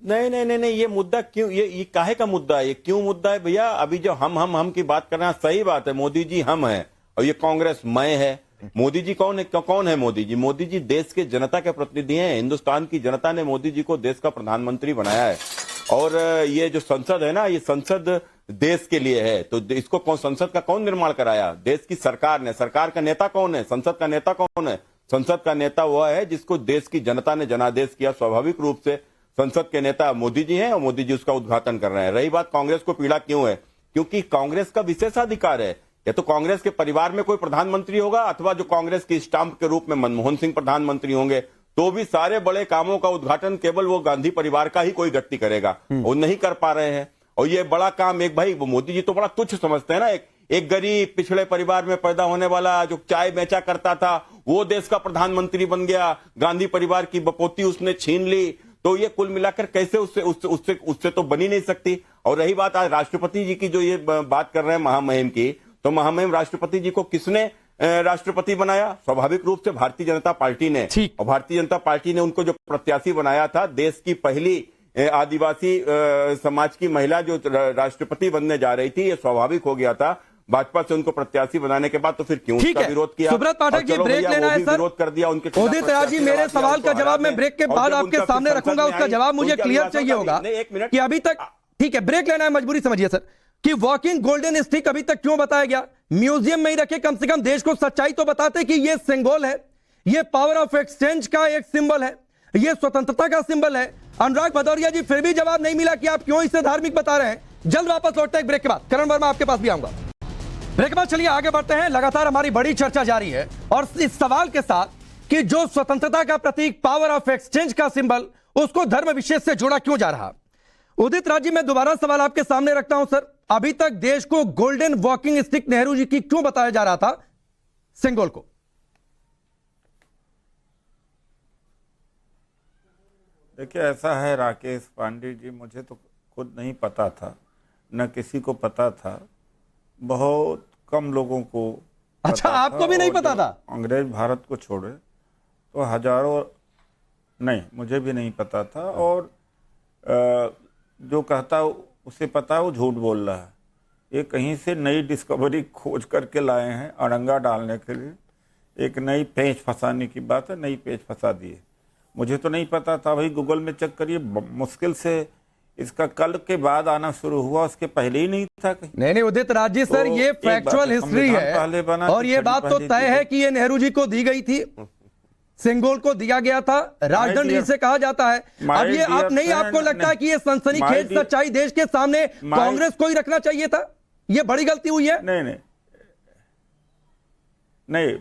S7: नहीं नहीं नहीं नहीं, ये मुद्दा क्यों, ये काहे का मुद्दा है? ये क्यों मुद्दा है भैया? अभी जो हम की बात कर रहे हैं, सही बात है, मोदी जी हम है और ये कांग्रेस मैं है। मोदी जी कौन है? कौन है मोदी जी? मोदी जी देश के जनता के प्रतिनिधि हैं। हिंदुस्तान की जनता ने मोदी जी को देश का प्रधानमंत्री बनाया है। और ये जो संसद है ना, ये संसद देश के लिए है, तो इसको कौन, संसद का कौन निर्माण कराया? देश की सरकार ने। सरकार का नेता कौन है? संसद का नेता कौन है? संसद का नेता वह है जिसको देश की जनता ने जनादेश किया। स्वाभाविक रूप से संसद के नेता मोदी जी हैं और मोदी जी उसका उद्घाटन कर रहे हैं। रही बात कांग्रेस को पीड़ा क्यों है, क्योंकि कांग्रेस का विशेषाधिकार है। या तो कांग्रेस के परिवार में कोई प्रधानमंत्री होगा, अथवा जो कांग्रेस की स्टाम्प के रूप में मनमोहन सिंह प्रधानमंत्री होंगे, तो भी सारे बड़े कामों का उद्घाटन केवल वो गांधी परिवार का ही कोई व्यक्ति करेगा। वो नहीं कर पा रहे हैं। और ये बड़ा काम एक भाई, वो मोदी जी तो बड़ा तुच्छ समझते हैं ना। एक गरीब पिछड़े परिवार में पैदा होने वाला जो चाय बेचा करता था, वो देश का प्रधानमंत्री बन गया। गांधी परिवार की बपोती उसने छीन ली। तो ये कुल मिलाकर कैसे उससे तो बनी नहीं सकती। और रही बात आज राष्ट्रपति जी की, जो ये बात कर रहे हैं महामहिम की, तो महामहिम राष्ट्रपति जी को किसने राष्ट्रपति बनाया? स्वाभाविक रूप से भारतीय जनता पार्टी ने। और भारतीय जनता पार्टी ने उनको जो प्रत्याशी बनाया था, देश की पहली आदिवासी समाज की महिला जो राष्ट्रपति बनने जा रही थी, ये स्वाभाविक हो गया था। भाजपा से उनको प्रत्याशी बनाने के बाद तो फिर क्यों उसका विरोध किया?
S5: सुब्रत पाठक जी, ब्रेक लेना है सर।
S8: विरोध कर दिया उनके।
S5: उदित राज जी, मेरे सवाल का जवाब मैं ब्रेक के बाद आपके सामने रखूंगा। उसका जवाब मुझे क्लियर चाहिए होगा कि अभी तक, ठीक है, ब्रेक लेना है, मजबूरी समझिए सर, कि वॉकिंग गोल्डन स्टिक अभी तक क्यों बताया गया? म्यूजियम में ही रखे, कम से कम देश को सच्चाई तो बताते कि ये सेंगोल है, ये पावर ऑफ एक्सचेंज का एक सिंबल है, ये स्वतंत्रता का सिंबल है। अनुराग भदौरिया जी, फिर भी जवाब नहीं मिला कि आप क्यों इसे धार्मिक बता रहे हैं। जल्द वापस लौटते हैं ब्रेक के बाद। करण वर्मा, आपके पास भी आऊंगा ब्रेक के बाद। चलिए आगे बढ़ते हैं, लगातार हमारी बड़ी चर्चा जारी है और इस सवाल के साथ कि जो स्वतंत्रता का प्रतीक, पावर ऑफ एक्सचेंज का सिंबल, उसको धर्म विशेष से जोड़ा क्यों जा रहा? उदित राज जी, मैं दोबारा सवाल आपके सामने रखता हूं सर, अभी तक देश को golden walking stick Nehru ji की क्यों बताया जा रहा था सेंगोल को?
S8: देखिए, ऐसा है राकेश पांडे जी, मुझे तो खुद नहीं पता था, न किसी को पता था, बहुत कम लोगों को पता।
S5: अच्छा, आपको भी नहीं पता था?
S8: अंग्रेज भारत को छोड़े तो हजारों, नहीं, मुझे भी नहीं पता था। और जो कहता उसे पता है वो झूठ बोल रहा है। ये कहीं से नई डिस्कवरी खोज करके लाए हैं अड़ंगा डालने के लिए। एक नई पेच फंसाने की बात है, नई पेच फंसा दिए। मुझे तो नहीं पता था भाई, गूगल में चेक करिए, मुश्किल से इसका कल के बाद आना शुरू हुआ, उसके पहले ही नहीं था कहीं।
S5: नहीं उदित राज जी, सर, ये फैक्चुअल हिस्ट्री है और ये बात तो तय है कि ये नेहरू जी को दी गई थी, सेंगोल को दिया गया था, राजदंड जिसे कहा जाता है। अब ये आप नहीं, आपको लगता है कि ये सनसनीखेज सच्चाई देश के सामने कांग्रेस को ही रखना चाहिए था? ये बड़ी गलती हुई है।
S8: नहीं,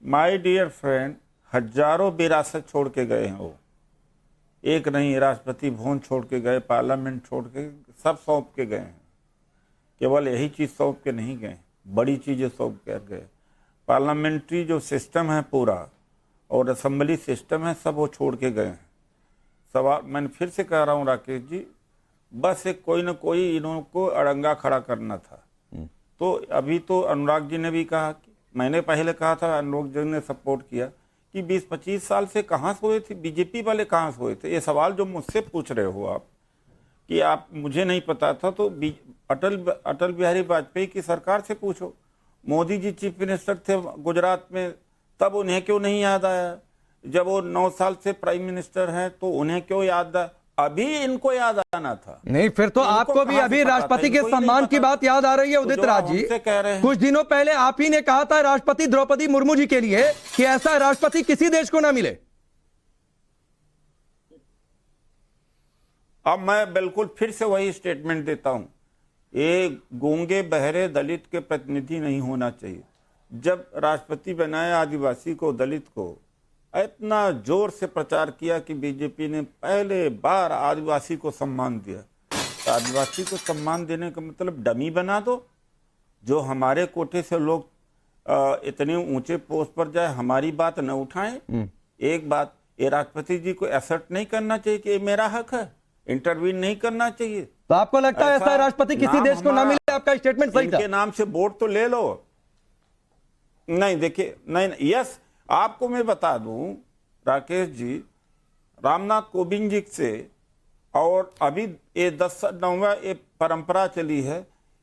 S8: माय डियर फ्रेंड, हजारों विरासत छोड़ के गए हैं वो। एक नहीं, राष्ट्रपति भवन छोड़ के गए, पार्लियामेंट छोड़ के, सब सौंप के गए हैं केवल यही चीज सौंप के नहीं गए, बड़ी चीजें सौंप कर गए। पार्लियामेंट्री जो सिस्टम है पूरा और असेंबली सिस्टम है, सब वो छोड़ के गए हैं। सवाल मैंने फिर से कह रहा हूँ राकेश जी, बस एक कोई ना कोई इन्हों को अड़ंगा खड़ा करना था। तो अभी तो अनुराग जी ने भी कहा, कि मैंने पहले कहा था, अनुराग जी ने सपोर्ट किया कि 20-25 साल से कहाँ सोए थे बीजेपी वाले, कहाँ सोए थे। ये सवाल जो मुझसे पूछ रहे हो आप कि आप मुझे नहीं पता था, तो अटल बिहारी वाजपेयी की सरकार से पूछो। मोदी जी चीफ मिनिस्टर थे गुजरात में, तब उन्हें क्यों नहीं याद आया? जब वो 9 साल से प्राइम मिनिस्टर हैं तो उन्हें क्यों याद आया? अभी इनको याद आना था।
S5: नहीं, फिर तो आपको भी अभी राष्ट्रपति के सम्मान की बात याद आ रही है उदित राज जी। कुछ दिनों पहले आप ही ने कहा था राष्ट्रपति द्रौपदी मुर्मू जी के लिए कि ऐसा राष्ट्रपति किसी देश को ना मिले।
S8: अब मैं बिल्कुल फिर से वही स्टेटमेंट देता हूं, ये गूंगे बहरे दलित के प्रतिनिधि नहीं होना चाहिए। जब राष्ट्रपति बनाया आदिवासी को, दलित को, इतना जोर से प्रचार किया कि बीजेपी ने पहले बार आदिवासी को सम्मान दिया। तो आदिवासी को सम्मान देने का मतलब डमी बना दो, जो हमारे कोटे से लोग इतने ऊंचे पोस्ट पर जाए, हमारी बात न उठाएं। एक बात, ये राष्ट्रपति जी को एसर्ट नहीं करना चाहिए कि ये मेरा हक है, इंटरवीन नहीं करना चाहिए।
S5: तो आपको लगता है ऐसा राष्ट्रपति किसी देश को ना मिले? आपका स्टेटमेंट सही था।
S8: इनके नाम से वोट तो ले लो। नहीं देखिए, नहीं, यस, आपको मैं बता दूं राकेश जी, रामनाथ कोविंद जी से और अभी ये 10 नवंबर ये परंपरा चली है,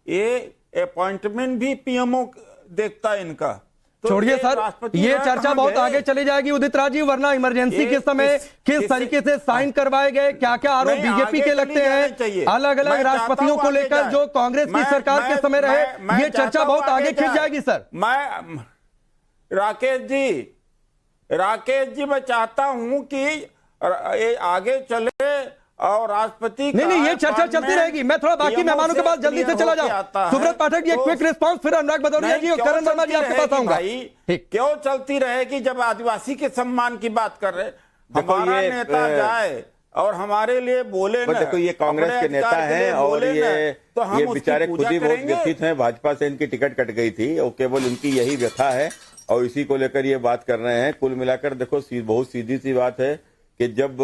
S8: ये अपॉइंटमेंट भी पीएमओ देखता है इनका। तो
S5: छोड़िए सर, ये चर्चा बहुत आगे चली जाएगी उदित राज जी, वरना इमरजेंसी के समय किस तरीके से साइन करवाए गए, क्या क्या आरोप बीजेपी के लगते हैं, अलग अलग राष्ट्रपतियों को लेकर जो कांग्रेस की सरकार के समय रहे, ये चर्चा बहुत आगे खिंच जाएगी सर।
S8: मैं राकेश जी मैं चाहता हूं कि ये आगे चले और राष्ट्रपति
S5: नहीं, ये चर्चा चलती रहेगी। मैं थोड़ा बाकी मेहमानों के पास जल्दी से चला जाऊं। सुब्रत पाठक जी, क्विक रिस्पांस, फिर अनुराग भदौरिया जी और करण वर्मा जी आपके पास आऊंगा।
S8: क्यों चलती रहेगी? जब आदिवासी के सम्मान की बात कर रहे, हमारा नेता जाए और हमारे लिए बोले ना।
S7: देखो, ये कांग्रेस के नेता हैं और ये बेचारे खुद ही बहुत व्यथित हैं। भाजपा से इनकी टिकट कट गई थी और केवल उनकी यही व्यथा है और इसी को लेकर ये बात कर रहे हैं। कुल मिलाकर देखो, बहुत सीधी सी बात है कि जब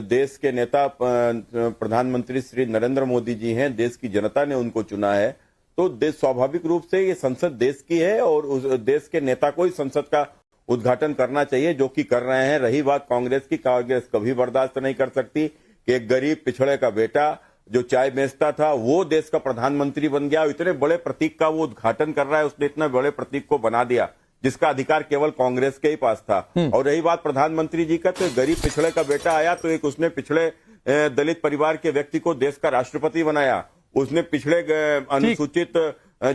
S7: देश के नेता प्रधानमंत्री श्री नरेंद्र मोदी जी हैं, देश की जनता ने उनको चुना है, तो देश स्वाभाविक रूप से ये संसद देश की है और उस देश के नेता को ही संसद का उद्घाटन करना चाहिए, जो कि कर रहे हैं। रही बात कांग्रेस की, कांग्रेस कभी बर्दाश्त नहीं कर सकती कि एक गरीब पिछड़े का बेटा जो चाय बेचता था वो देश का प्रधानमंत्री बन गया। इतने बड़े प्रतीक का वो उद्घाटन कर रहा है, उसने इतने बड़े प्रतीक को बना दिया जिसका अधिकार केवल कांग्रेस के ही पास था। और रही बात प्रधानमंत्री जी का, तो गरीब पिछड़े का बेटा आया तो एक उसने पिछड़े दलित परिवार के व्यक्ति को देश का राष्ट्रपति बनाया, उसने पिछड़े अनुसूचित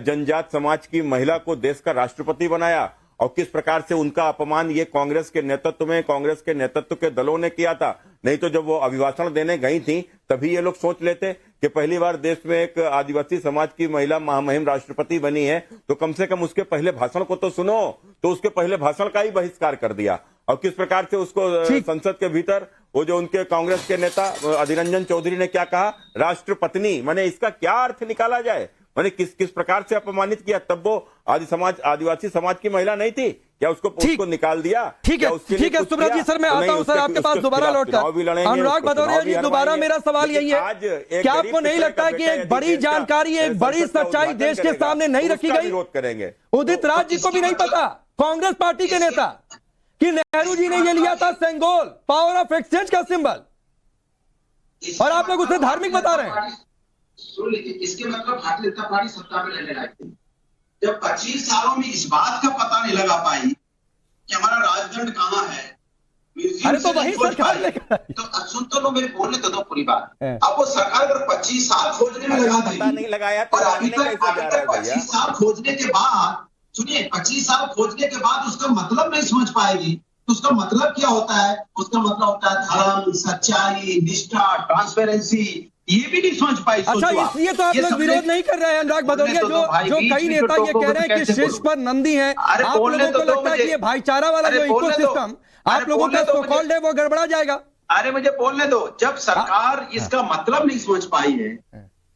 S7: जनजात समाज की महिला को देश का राष्ट्रपति बनाया। और किस प्रकार से उनका अपमान ये कांग्रेस के नेतृत्व में, कांग्रेस के नेतृत्व के दलों ने किया था। नहीं तो जब वो अभिभाषण देने गई थी तभी ये लोग सोच लेते कि पहली बार देश में एक आदिवासी समाज की महिला महामहिम राष्ट्रपति बनी है, तो कम से कम उसके पहले भाषण को तो सुनो। तो उसके पहले भाषण का ही बहिष्कार कर दिया। और किस प्रकार से उसको संसद के भीतर वो जो उनके कांग्रेस के नेता अधीर रंजन चौधरी ने क्या कहा, राष्ट्रपत्नी। माने इसका क्या अर्थ निकाला जाए? मैंने किस प्रकार से अपमानित किया? तब वो आदिवासी समाज की महिला नहीं थी क्या? उसको निकाल दिया।
S5: ठीक है सुब्रत जी, सर मैं आता हूं सर आपके पास दोबारा लौटकर। अनुराग भदौरिया जी, दोबारा मेरा सवाल यही है, क्या आपको नहीं लगता कि एक बड़ी जानकारी, एक बड़ी सच्चाई देश के सामने नहीं रखी गई?
S7: विरोध करेंगे।
S5: उदित राज जी को भी नहीं पता, कांग्रेस पार्टी के नेता, कि नेहरू जी ने ये लिया था सेंगोल, पावर ऑफ एक्सचेंज का सिंबल, और आप लोग उसे धार्मिक बता रहे हैं।
S9: सुन लीजिए, इसके मतलब भारतीय जनता पार्टी सत्ता में रहने लायक थी। जब 25 सालों में इस बात का पता नहीं लगा पाई कि हमारा राजदंड कहाँ है,
S5: अरे तो वही सरकार ने
S9: तो सुन तो लो, मेरे बोलने तो दो पूरी बात। अब वो सरकार अगर 25 साल खोजने में लगा दी,
S7: नहीं लगाया तो
S9: और अभी तक 25 साल खोजने के बाद, सुनिए, 25 साल खोजने के बाद उसका मतलब नहीं समझ पाएगी, तो उसका मतलब क्या होता है? उसका मतलब होता है धर्म, सच्चाई, निष्ठा, ट्रांसपेरेंसी, ये भी नहीं समझ पाई।
S5: अच्छा, इसलिए तो आप लोग विरोध नहीं कर रहे हैं अनुराग भदौरिया, जो कई नेता ये कह रहे हैं कि शीर्ष पर नंदी है। आप लोगों को लगता है कि ये भाईचारा वाला जो इकोसिस्टम आप लोगों का सो कॉल्ड है वो गड़बड़ा जाएगा?
S9: अरे मुझे बोलने दो। जब सरकार इसका मतलब नहीं समझ पाई है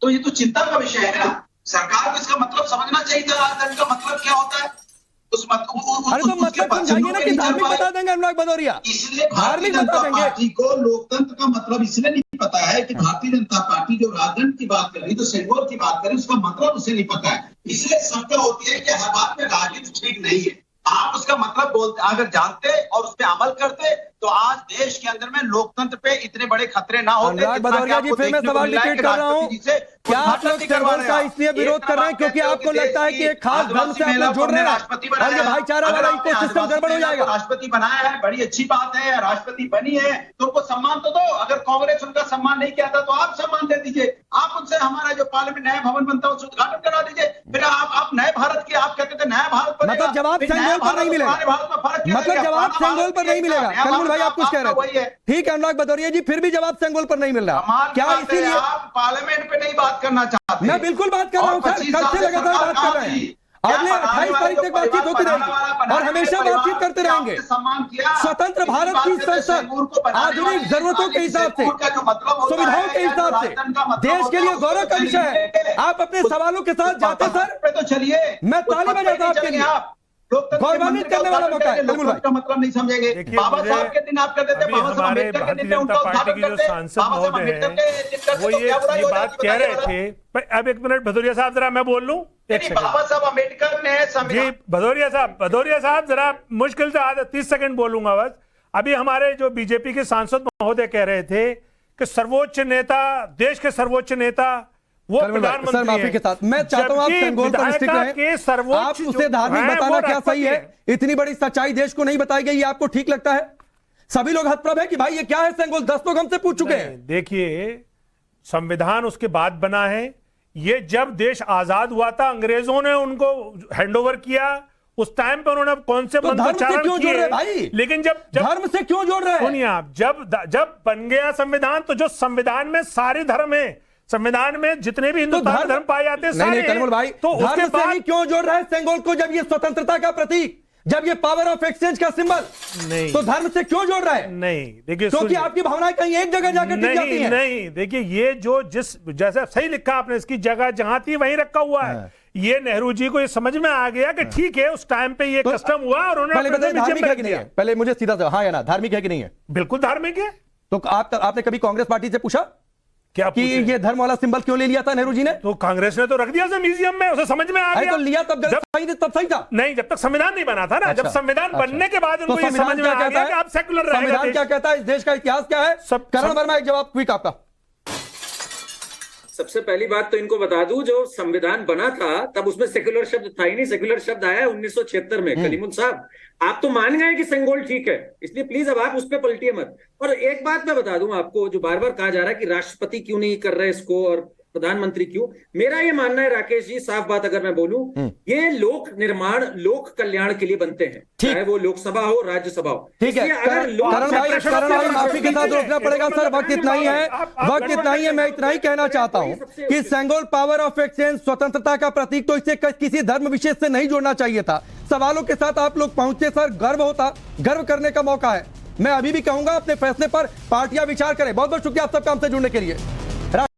S9: तो ये तो चिंता का विषय है ना। सरकार को इसका मतलब समझना चाहिए था, राजधर्म का मतलब क्या होता है।
S5: अरे तो मतलब समझाइए ना कि धार्मिक बता देंगे अनुराग भदौरिया,
S9: इसलिए भारतीय
S5: धार्मिक बता
S9: जनता
S5: देंगे।
S9: पार्टी को लोकतंत्र का मतलब इसलिए नहीं पता है कि भारतीय जनता पार्टी जो राजदंड की बात कर रही, तो सेंगोल की बात कर रही, उसका मतलब उसे नहीं पता है। इसलिए शंका होती है कि हर बात में राजनीति ठीक नहीं है। आप उसका मतलब बोलते, अगर जानते और उस पर अमल करते तो आज देश के अंदर में लोकतंत्र पे इतने बड़े खतरे ना होते।
S5: अनुराग भदौरिया जी, फिर मैं सवाल रिपीट कर रहा हूँ, क्या आप लोग सेंगोल का इसलिए विरोध कर रहे हैं क्योंकि आपको लगता है कि एक खास धर्म से आप लोग जुड़ रहे हैं और ये भाईचारा वाला इकोसिस्टम गड़बड़ हो जाएगा?
S9: राष्ट्रपति बनाया है, बड़ी अच्छी बात है, राष्ट्रपति बनी है तो उनको सम्मान तो दो। अगर कांग्रेस उनका सम्मान नहीं किया था तो आप सम्मान दे दीजिए। आप उनसे हमारा जो पार्लियामेंट नया भवन बनता है उसका उद्घाटन करा दीजिए। फिर आप नए भारत की आप कहते थे नया भारत बनेगा,
S5: मतलब जवाब सेंगोल पर नहीं मिलेगा, मतलब जवाब सेंगोल पर नहीं मिलेगा। कलमुल भाई आप कुछ कह रहे थे, ठीक है अनुराग भदौरिया जी, फिर भी जवाब सेंगोल पर नहीं मिल रहा, क्या इसीलिए
S9: आप पार्लियामेंट पे नहीं बात करना चाहते?
S5: मैं बिल्कुल बात कर रहा हूं सर, कल से लगातार बात कर रहे हैं, अगले 28 तारीख तक बातचीत होती रहेगी और हमेशा बातचीत करते रहेंगे। स्वतंत्र भारत की संसद आधुनिक जरूरतों के हिसाब से, सुविधाओं के हिसाब से देश के लिए गौरव का विषय है। आप अपने सवालों के साथ जाते सर,
S9: तो चलिए
S5: मैं ताली बजाता आपके लिए, गौरवान्वित करने वाला मौका है।
S9: का मतलब नहीं समझेंगे। बाबा साहब के दिन आप कहते थे, बाबा साहब अम्बेडकर के दिन उनका उद्घाटन करते,
S11: सांसद महोदय हैं वो ये बात कह रहे थे। अब एक मिनट भदौरिया साहब जरा मैं बोल लूं, एक सेकंड।
S9: बाबा साहब अम्बेडकर ने
S11: जी भदौरिया साहब जरा मुश्किल से आधा 30 सेकंड बोलूंगा बस। अभी हमारे जो बीजेपी के सांसद महोदय कह रहे थे कि सर्वोच्च नेता, देश के सर्वोच्च नेता वो प्रधानमंत्री
S5: सर माफी के साथ मैं चाहता हूं आप सेंगोल पर स्टिक रहें। आप उसे धार्मिक बताना क्या सही है? इतनी बड़ी सच्चाई देश को नहीं बताई गई, ये आपको ठीक लगता है? सभी लोग हतप्रभ है कि भाई ये क्या है सेंगोल, 10 लोग हमसे पूछ चुके हैं।
S11: देखिए संविधान उसके बाद बना है, ये जब देश आजाद हुआ था अंग्रेजों ने उनको हैंडओवर किया, उस टाइम पे उन्होंने कौन से मंत्रोच्चारण किए भाई, लेकिन जब
S5: धर्म से क्यों जोड़ रहे हैं?
S11: सुनिए आप, जब बन गया संविधान तो जो संविधान में सारे धर्म है, संविधान में जितने भी हिंदुस्तान धर्म पाए जाते हैं सारे,
S5: कलमुल भाई तो उसके बाद ही क्यों जोड़ रहा है सेंगोल को? जब ये स्वतंत्रता का प्रतीक, जब ये पावर ऑफ एक्सचेंज का सिंबल,
S11: नहीं
S5: तो धर्म से क्यों जोड़ रहा है?
S11: नहीं देखिए,
S5: क्योंकि आपकी भावनाएं कहीं एक जगह जाकर टिक जाती हैं।
S11: नहीं देखिए, ये जो जैसा सही लिखा आपने, इसकी जगह जहां थी वहीं रखा हुआ है। ये नेहरू जी को ये समझ में आ गया कि ठीक है उस टाइम पे ये कस्टम हुआ और उन्होंने
S5: धार्मिक है कि नहीं है? पहले मुझे सीधा सा हाँ या ना, धार्मिक है कि नहीं है?
S11: बिल्कुल धार्मिक है।
S5: तो आपने कभी कांग्रेस पार्टी से पूछा
S11: क्या
S5: कि ये धर्म वाला सिंबल क्यों ले लिया था नेहरू जी ने?
S11: तो कांग्रेस ने तो रख दिया था म्यूजियम में, उसे समझ में आ गया।
S5: तो लिया तब सही था।
S11: नहीं, जब तक संविधान नहीं बना था ना। जब संविधान बनने के बाद उनको ये समझ में आ गया कि आप सेकुलर रहेगा।
S5: संविधान क्या कहता है, इस देश का इतिहास क्या है? करण वर्मा एक जवाब क्विक आपका।
S10: सबसे पहली बात तो इनको बता दूं, जो संविधान बना था तब उसमें सेक्युलर शब्द था ही नहीं। सेक्युलर शब्द आया 1976 में। कलीमुल साहब आप तो मान गए कि सेंगोल ठीक है, इसलिए प्लीज अब आप उस पर पलटिए मत। और एक बात मैं बता दूं आपको, जो बार बार कहा जा रहा है कि राष्ट्रपति क्यों नहीं कर रहे इसको और प्रधानमंत्री क्यों, मेरा ये मानना है राकेश जी, साफ बात अगर मैं बोलूं, ये लोक निर्माण लोक कल्याण के लिए बनते हैं, चाहे वो लोकसभा हो राज्यसभा हो।
S5: ठीक है करण भाई माफी के साथ रोकना पड़ेगा सर, वक्त इतना ही है। मैं इतना ही कहना चाहता हूं कि सेंगोल पावर ऑफ एक्सचेंज स्वतंत्रता का प्रतीक, तो इसे किसी धर्म विशेष से नहीं जोड़ना चाहिए था। सवालों के साथ आप लोग पहुंचे सर, गर्व होता, गर्व करने का मौका है। मैं अभी भी कहूंगा अपने फैसले पर पार्टियां विचार करें। बहुत बहुत शुक्रिया आप सबका हमसे जुड़ने के लिए।